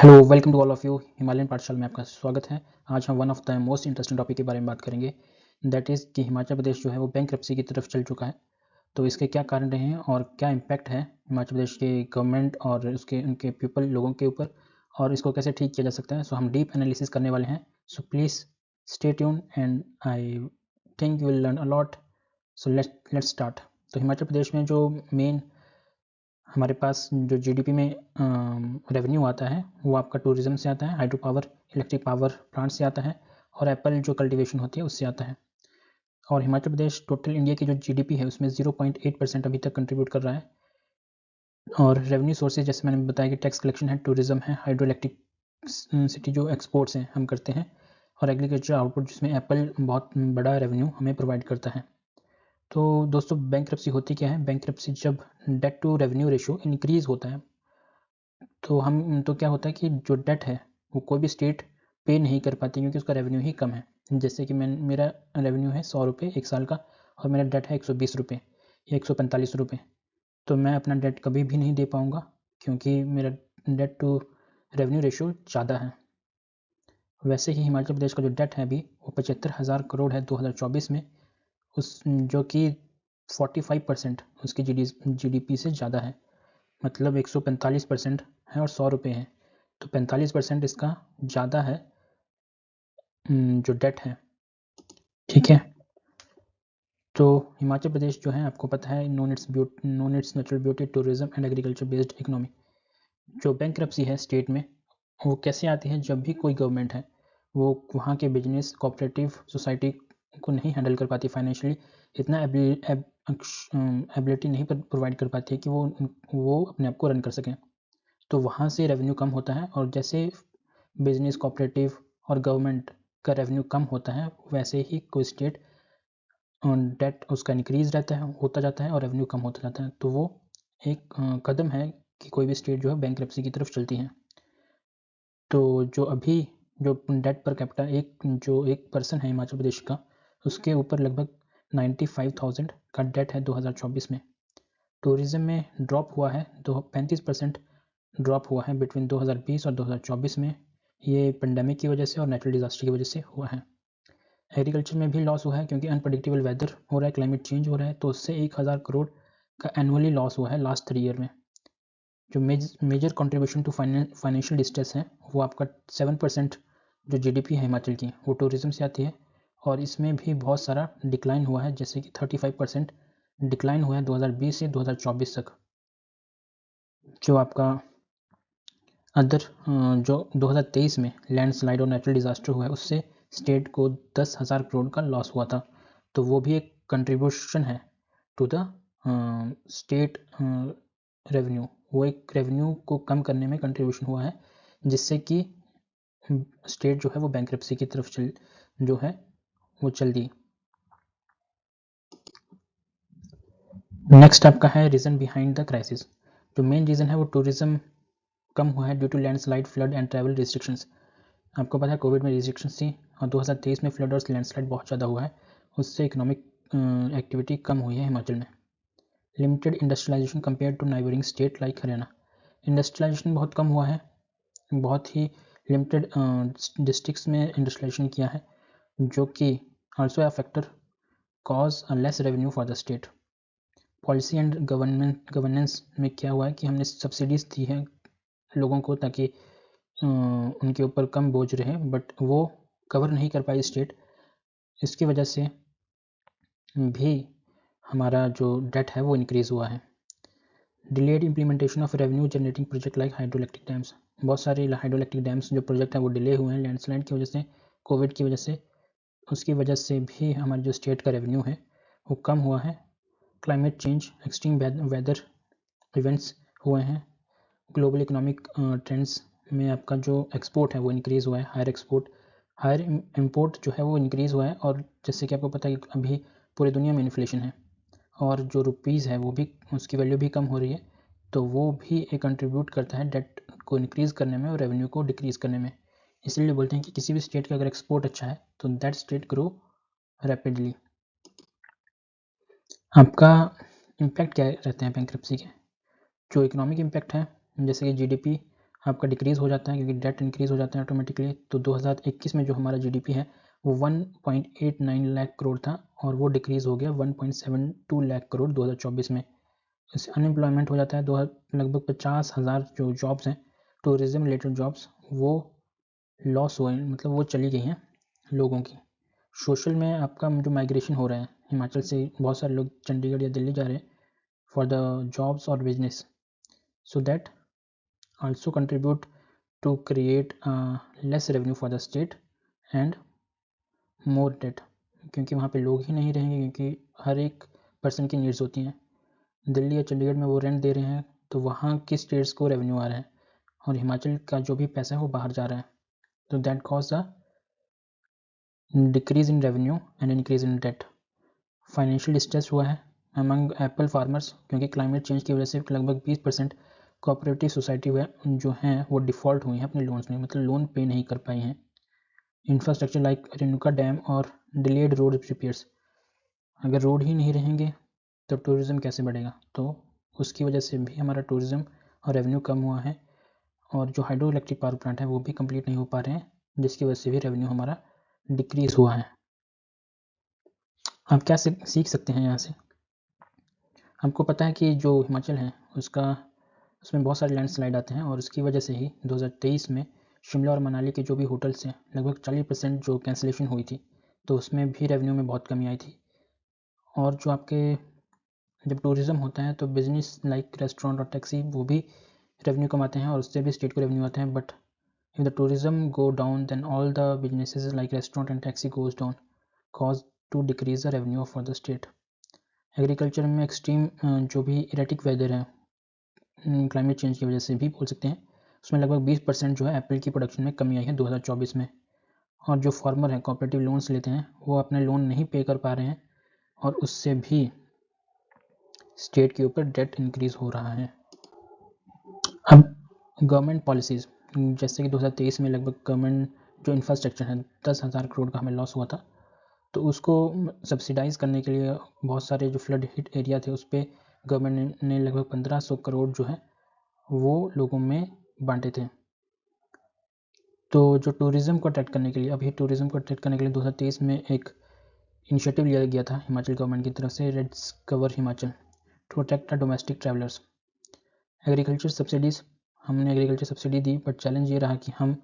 Hello, welcome to all of you. Himalayan Pathshala में आपका स्वागत है। आज हम one of the most interesting topic के बारे में बात करेंगे, दैट इज़ कि हिमाचल प्रदेश जो है वो बैंक्रप्सी की तरफ चल चुका है। तो इसके क्या कारण रहे हैं और क्या इम्पैक्ट है हिमाचल प्रदेश के गवर्नमेंट और उनके पीपल लोगों के ऊपर, और इसको कैसे ठीक किया जा सकता है। सो हम डीप एनालिसिस करने वाले हैं। So please stay tune and I think you will learn a lot. So let's start. तो हिमाचल प्रदेश में जो मेन हमारे पास जो जीडीपी में रेवेन्यू आता है वो आपका टूरिज्म से आता है, hydro power, electric power plant से आता है, और एप्पल जो कल्टीवेशन होती है उससे आता है। और हिमाचल प्रदेश टोटल इंडिया की जो जीडीपी है उसमें 0.8% अभी तक कंट्रीब्यूट कर रहा है। और रेवेन्यू सोर्सेज जैसे मैंने बताया कि टैक्स कलेक्शन है, टूरिज्म है, हाइड्रो इलेक्ट्रिक सिटी जो एक्सपोर्ट्स हैं हम करते हैं, और एग्रीकल्चर आउटपुट जिसमें एप्पल बहुत बड़ा रेवेन्यू हमें प्रोवाइड करता है। तो दोस्तों, बैंक्रप्सी होती क्या है? बैंक्रप्सी जब debt to revenue ratio increase होता है तो क्या होता है कि जो डेट है वो कोई भी स्टेट पे नहीं कर पाती क्योंकि उसका रेवेन्यू ही कम है। जैसे कि मेरा रेवेन्यू है 100 रुपये एक साल का, और मेरा डेट है 120 रुपये या 145 रुपये। तो मैं अपना डेट कभी भी नहीं दे पाऊँगा क्योंकि मेरा डेट टू रेवेन्यू रेशियो ज़्यादा है। वैसे ही हिमाचल प्रदेश का जो डेट है अभी वो 75,000 करोड़ है 2024 में, उस जो कि 45% उसकी जीडीपी से ज़्यादा है। मतलब 145% है और 100 रुपये है, तो 45% इसका ज़्यादा है जो डेट है। ठीक है, तो हिमाचल प्रदेश जो है आपको पता है known it's natural beauty, tourism and agriculture based economy. जो बैंक्रप्सी है स्टेट में वो कैसे आती है? जब भी कोई गवर्नमेंट है वो वहाँ के बिजनेस कोऑपरेटिव सोसाइटी को नहीं हैंडल कर पाती फाइनेंशियली, इतना एबिलिटी नहीं प्रोवाइड कर पाती है कि वो अपने आप को रन कर सकें, तो वहाँ से रेवेन्यू कम होता है। और जैसे बिजनेस कोऑपरेटिव और गवर्नमेंट का रेवेन्यू कम होता है वैसे ही कोई स्टेट डेट उसका इंक्रीज रहता है, होता जाता है, और रेवेन्यू कम होता जाता है। तो वो एक कदम है कि कोई भी स्टेट जो है बैंक्रप्सी की तरफ चलती है। तो जो डेट पर कैपिटा एक पर्सन है हिमाचल प्रदेश का, उसके ऊपर लगभग 95,000 का डेट है 2024 में। टूरिज्म में ड्रॉप हुआ है, 35% ड्रॉप हुआ है बिटवीन 2020 और 2024 में। ये पेंडेमिक की वजह से और नेचुरल डिजास्टर की वजह से हुआ है। एग्रीकल्चर में भी लॉस हुआ है क्योंकि अनप्रडिक्टेबल वेदर हो रहा है, क्लाइमेट चेंज हो रहा है, तो उससे 1,000 करोड़ का एनुअली लॉस हुआ है लास्ट 3 ईयर में। जो major contribution to financial distress है वो आपका 7% जो जीडीपी है हिमाचल की वो टूरिज्म से आती है, और इसमें भी बहुत सारा डिक्लाइन हुआ है, जैसे कि 35% डिक्लाइन हुआ है 2020 से 2024 तक। जो आपका अदर जो 2023 में लैंडस्लाइड और नेचुरल डिजास्टर हुआ है उससे स्टेट को 10,000 करोड़ का लॉस हुआ था, तो वो भी एक कंट्रीब्यूशन है टू द स्टेट रेवेन्यू। वो एक रेवेन्यू को कम करने में कंट्रीब्यूशन हुआ है, जिससे कि स्टेट जो है वो बैंक्रप्सी की तरफ जो है वो चल दी। नेक्स्ट आपका है रीज़न बिहाइंड द क्राइसिस। जो मेन रीज़न है वो टूरिज्म कम हुआ है due to landslide, flood and travel restrictions. आपको पता है कोविड में रिस्ट्रिक्शंस थी, और 2023 में फ्लड और लैंडस्लाइड बहुत ज़्यादा हुआ है, उससे इकोनॉमिक एक्टिविटी कम हुई है हिमाचल में। Limited industrialization compare to neighbouring state like Haryana. Industrialization बहुत कम हुआ है, बहुत ही लिमिटेड डिस्ट्रिक्ट्स में इंडस्ट्रियलाइजेशन किया है, जो कि also a factor cause a less revenue for the state. Policy and governance में क्या हुआ है कि हमने सब्सिडीज़ दी है लोगों को ताकि उनके ऊपर कम बोझ रहे, बट वो कवर नहीं कर पाई स्टेट। इसकी वजह से भी हमारा जो डेट है वो इंक्रीज़ हुआ है। Delayed implementation of revenue generating project like hydro electric dams. बहुत सारे हाइड्रो इलेक्ट्रिक डैम्स जो प्रोजेक्ट हैं वो डिले हुए हैं लैंडस्लाइड की वजह से, कोविड की वजह से। उसकी वजह से भी हमारे जो स्टेट का रेवेन्यू है वो कम हुआ है। Climate change, extreme weather events हुए हैं। ग्लोबल इकोनॉमिक ट्रेंड्स में आपका जो एक्सपोर्ट है वो इंक्रीज़ हुआ है, हायर इम्पोर्ट जो है वो इंक्रीज़ हुआ है। और जैसे कि आपको पता है कि अभी पूरी दुनिया में इन्फ्लेशन है, और जो रुपीज़ है वो भी उसकी वैल्यू भी कम हो रही है, तो वो भी एक कंट्रीब्यूट करता है डेट को इंक्रीज़ करने में और रेवेन्यू को डिक्रीज़ करने में। इसलिए बोलते हैं कि किसी भी स्टेट का अगर एक्सपोर्ट अच्छा है तो दैट स्टेट ग्रो रैपिडली। आपका इम्पैक्ट क्या रहते हैं बैंक्रप्सी के? जो इकोनॉमिक इम्पैक्ट है, जैसे कि जीडीपी आपका डिक्रीज़ हो जाता है क्योंकि डेट इंक्रीज़ हो जाता है ऑटोमेटिकली। तो 2021 में जो हमारा जीडीपी है वो 1.89 लाख करोड़ था और वो डिक्रीज़ हो गया 1.72 लाख करोड़ 2024 में। इससे अनएम्प्लॉयमेंट हो जाता है लगभग 50,000 जो जॉब्स हैं टूरिज़्म रिलेटेड जॉब्स वो लॉस हुए, मतलब वो चली गई हैं लोगों की। सोशल में आपका जो माइग्रेशन हो रहा है, हिमाचल से बहुत सारे लोग चंडीगढ़ या दिल्ली जा रहे हैं फॉर द जॉब्स और business, so that also contribute to create less revenue for the state and more debt, क्योंकि वहाँ पे लोग ही नहीं रहेंगे क्योंकि हर एक पर्सन की नीड्स होती हैं। दिल्ली या चंडीगढ़ में वो रेंट दे रहे हैं तो वहाँ की स्टेट्स को रेवेन्यू आ रहा है और हिमाचल का जो भी पैसा है वो बाहर जा रहा है। तो that cause a decrease in revenue and increase in debt. Financial distress हुआ है अमंग एप्पल फार्मर्स क्योंकि क्लाइमेट चेंज की वजह से लगभग 20% कोऑपरेटिव सोसाइटी जो हैं वो डिफ़ॉल्ट हुई हैं अपने लोन्स में, मतलब लोन पे नहीं कर पाई हैं। इंफ्रास्ट्रक्चर लाइक रेणुका डैम और डिलेड रोड रिपेयर्स, अगर रोड ही नहीं रहेंगे तो टूरिज़्म कैसे बढ़ेगा, तो उसकी वजह से भी हमारा टूरिज़्म और रेवेन्यू कम हुआ है। और जो हाइड्रो इलेक्ट्रिक पावर प्लांट है वो भी कंप्लीट नहीं हो पा रहे हैं जिसकी वजह से भी रेवेन्यू हमारा डिक्रीज़ हुआ है। आप क्या सीख सकते हैं यहाँ से? हमको पता है कि जो हिमाचल है उसमें बहुत सारे लैंडस्लाइड आते हैं और उसकी वजह से ही 2023 में शिमला और मनाली के जो भी होटल्स हैं लगभग 40% जो कैंसिलेशन हुई थी, तो उसमें भी रेवेन्यू में बहुत कमी आई थी। और जो आपके जब टूरिज़्म होता है तो बिजनेस लाइक रेस्टोरेंट और टैक्सी वो भी रेवेन्यू कमाते हैं और उससे भी स्टेट को रेवेन्यू आते हैं। But if the tourism go down then all the businesses like restaurant and taxi goes down, cause to decrease the revenue for the state। Agriculture में एक्सट्रीम जो भी इरेटिक वेदर है क्लाइमेट चेंज की वजह से भी बोल सकते हैं, उसमें लगभग 20% जो है एप्पल की प्रोडक्शन में कमी आई है 2024 में। और जो फार्मर हैं कोऑपरेटिव लोन्स लेते हैं वो अपने लोन नहीं पे कर पा रहे हैं और उससे भी स्टेट के ऊपर डेट इंक्रीज हो रहा है। अब गवर्नमेंट पॉलिसीज़, जैसे कि 2023 में लगभग गवर्नमेंट जो इंफ्रास्ट्रक्चर है 10,000 करोड़ का हमें लॉस हुआ था, तो उसको सब्सिडाइज़ करने के लिए बहुत सारे जो फ्लड हिट एरिया थे उस पर गवर्नमेंट ने लगभग 1500 करोड़ जो है वो लोगों में बांटे थे। तो जो टूरिज़्म को अट्रैक्ट करने के लिए, अभी टूरिज़्म को अट्रैक्ट करने के लिए 2023 में एक इनिशिएटिव लिया गया था हिमाचल गवर्नमेंट की तरफ से, reds cover Himachal, to attract the domestic travellers. Agriculture subsidies, हमने एग्रीकल्चर सब्सिडी दी बट चैलेंज ये रहा कि हम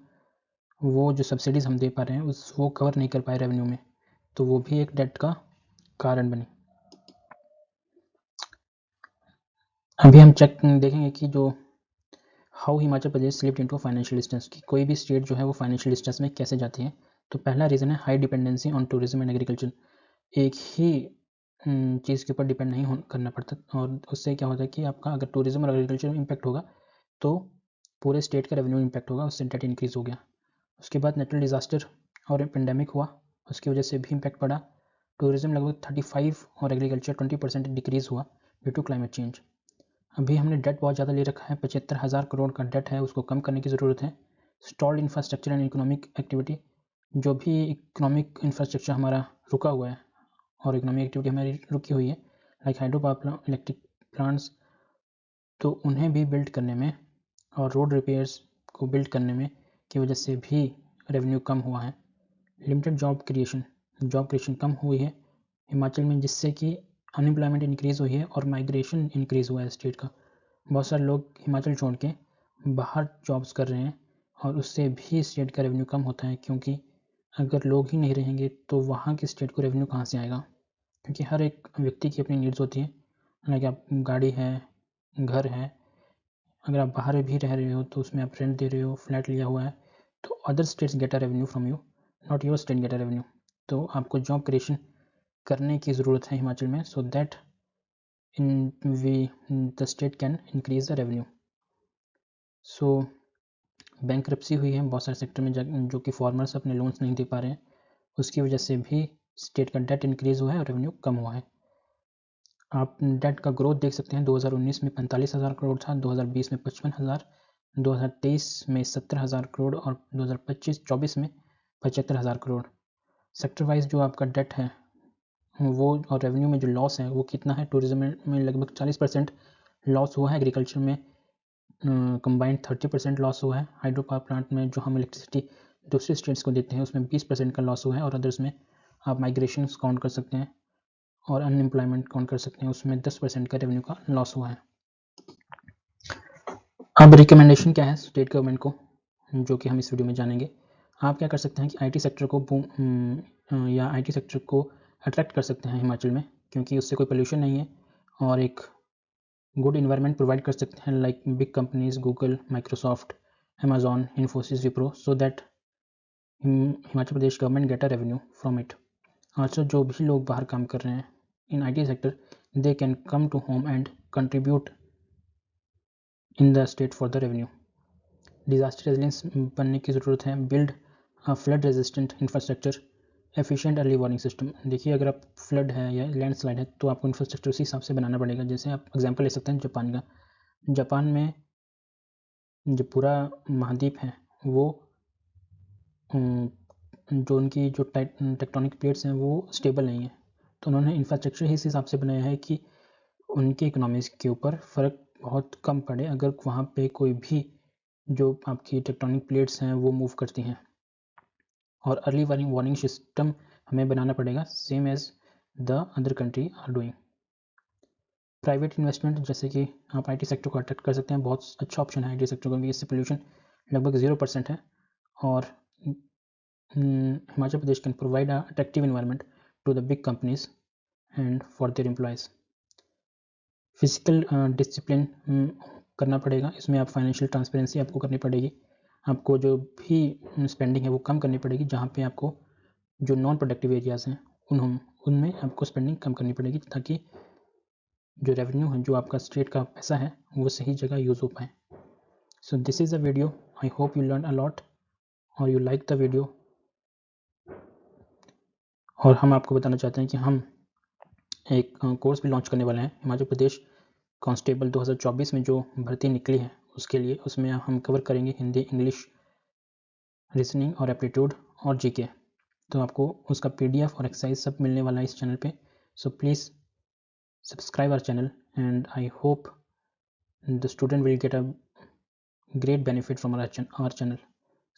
वो जो सब्सिडीज़ हम दे पा रहे हैं वो कवर नहीं कर पाए रेवेन्यू में, तो वो भी एक डेट का कारण बनी। अभी हम देखेंगे कि जो how Himachal Pradesh slipped into financial distance, कि कोई भी स्टेट जो है वो फाइनेंशियल डिस्टेंस में कैसे जाती है। तो पहला रीज़न है high dependency on tourism and agriculture. एक ही चीज़ के ऊपर डिपेंड नहीं करना पड़ता और उससे क्या होता है कि आपका अगर टूरिज्म और एग्रीकल्चर में इम्पैक्ट होगा तो पूरे स्टेट का रेवेन्यू इम्पैक्ट होगा, उससे डेट इंक्रीज़ हो गया। उसके बाद नेचुरल डिज़ास्टर और पेंडेमिक हुआ, उसकी वजह से भी इम्पैक्ट पड़ा। टूरिज्म लगभग 35 और एग्रीकल्चर 20% डिक्रीज़ हुआ ड्यू टू क्लाइमेट चेंज। अभी हमने डेट बहुत ज़्यादा ले रखा है, 75,000 करोड़ का डेट है, उसको कम करने की ज़रूरत है। Stalled infrastructure and economic activity, जो भी इकोनॉमिक इंफ्रास्ट्रक्चर हमारा रुका हुआ है और इकोनॉमिक एक्टिविटी हमारी रुकी हुई है like hydro power electric plants, तो उन्हें भी बिल्ड करने में और रोड रिपेयर्स को बिल्ड करने में की वजह से भी रेवेन्यू कम हुआ है। लिमिटेड जॉब क्रिएशन कम हुई है हिमाचल में, जिससे कि अनएम्प्लॉयमेंट इंक्रीज़ हुई है और माइग्रेशन इंक्रीज़ हुआ है स्टेट का। बहुत सारे लोग हिमाचल छोड़ के बाहर जॉब्स कर रहे हैं और उससे भी स्टेट का रेवेन्यू कम होता है, क्योंकि अगर लोग ही नहीं रहेंगे तो वहाँ के स्टेट को रेवेन्यू कहाँ से आएगा, क्योंकि हर एक व्यक्ति की अपनी नीड्स होती है। लाइक आप गाड़ी है, घर है, अगर आप बाहर भी रह रहे हो तो उसमें आप रेंट दे रहे हो, फ्लैट लिया हुआ है, तो other states gate a revenue from you, not your state gate a revenue. तो आपको जॉब क्रिएशन करने की ज़रूरत है हिमाचल में, so that the state can increase the revenue. So bankruptcy हुई है बहुत सारे सेक्टर में जो कि फार्मर्स अपने लोन्स नहीं दे पा रहे हैं, उसकी वजह से भी स्टेट का डेट इंक्रीज़ हुआ है और रेवेन्यू कम हुआ है। आप डेट का ग्रोथ देख सकते हैं, 2019 में 45,000 करोड़ था, 2020 में 55,000, 2023 में 17,000 करोड़ और 2025-24 में 75,000 करोड़। सेक्टर वाइज जो आपका डेट है वो और रेवेन्यू में जो लॉस है वो कितना है, टूरिज्म में लगभग 40% लॉस हुआ है, एग्रीकल्चर में कंबाइंड 30% लॉस हुआ है। हाइड्रो पावर प्लांट में जो हम इलेक्ट्रिसिटी दूसरे स्टेट्स को देते हैं उसमें 20% का लॉस हुआ है, और अदर्स में आप माइग्रेशन काउंट कर सकते हैं और अनएम्प्लॉयमेंट काउंट कर सकते हैं, उसमें 10% का रेवेन्यू का लॉस हुआ है। अब रिकमेंडेशन क्या है स्टेट गवर्नमेंट को, जो कि हम इस वीडियो में जानेंगे। आप क्या कर सकते हैं कि आईटी सेक्टर को या आईटी सेक्टर को अट्रैक्ट कर सकते हैं हिमाचल में, क्योंकि उससे कोई पोल्यूशन नहीं है, और एक गुड इन्वायरमेंट प्रोवाइड कर सकते हैं like big companies Google, Microsoft, Amazon, Infosys, Wipro, so that Himachal Pradesh government get a revenue from it. also जो भी लोग बाहर काम कर रहे हैं in IT sector, they can come to home and contribute in the state for the revenue. Disaster resilience बनने की ज़रूरत है। Build a flood resistant infrastructure, efficient early warning system. देखिए अगर आप फ्लड है या लैंडस्लाइड है तो आपको इंफ्रास्ट्रक्चर उसी हिसाब से बनाना पड़ेगा। जैसे आप एग्जांपल ले सकते हैं जापान का। जापान में जो पूरा महाद्वीप है वो जो उनकी जो टेक्टोनिक प्लेट्स हैं वो स्टेबल नहीं है, तो उन्होंने इंफ्रास्ट्रक्चर ही इस हिसाब से बनाया है कि उनकी इकोनॉमीज के ऊपर फ़र्क बहुत कम पड़े अगर वहाँ पे कोई भी जो आपकी टेक्टोनिक प्लेट्स हैं वो मूव करती हैं। और अर्ली वार्निंग सिस्टम हमें बनाना पड़ेगा same as the other country are doing. Private investment, जैसे कि आप आईटी सेक्टर को अट्रैक्ट कर सकते हैं, बहुत अच्छा ऑप्शन है आईटी सेक्टर को, क्योंकि इससे पोल्यूशन लगभग 0% है, और Himachal Pradesh can provide a attractive environment to the big companies and for their employees. Physical discipline करना पड़ेगा, इसमें आप फाइनेंशियल ट्रांसपेरेंसी आपको करनी पड़ेगी, आपको जो भी स्पेंडिंग है वो कम करनी पड़ेगी, जहाँ पे आपको जो नॉन प्रोडक्टिव एरियाज़ हैं उनमें आपको स्पेंडिंग कम करनी पड़ेगी, ताकि जो रेवेन्यू है, जो आपका स्टेट का पैसा है, वो सही जगह यूज़ हो पाए। So this is a video, I hope you learn a lot और यू लाइक द वीडियो। और हम आपको बताना चाहते हैं कि हम एक कोर्स भी लॉन्च करने वाले हैं हिमाचल प्रदेश कांस्टेबल 2024 में जो भर्ती निकली है उसके लिए। उसमें हम कवर करेंगे हिंदी, इंग्लिश, रीजनिंग और एप्टीट्यूड और जीके। तो आपको उसका पीडीएफ और एक्सरसाइज सब मिलने वाला है इस चैनल पे। So please subscribe our channel, and I hope the student will get a great benefit from our channel.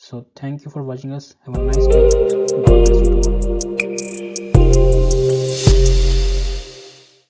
So thank you for watching us. Have a nice day. God bless you all.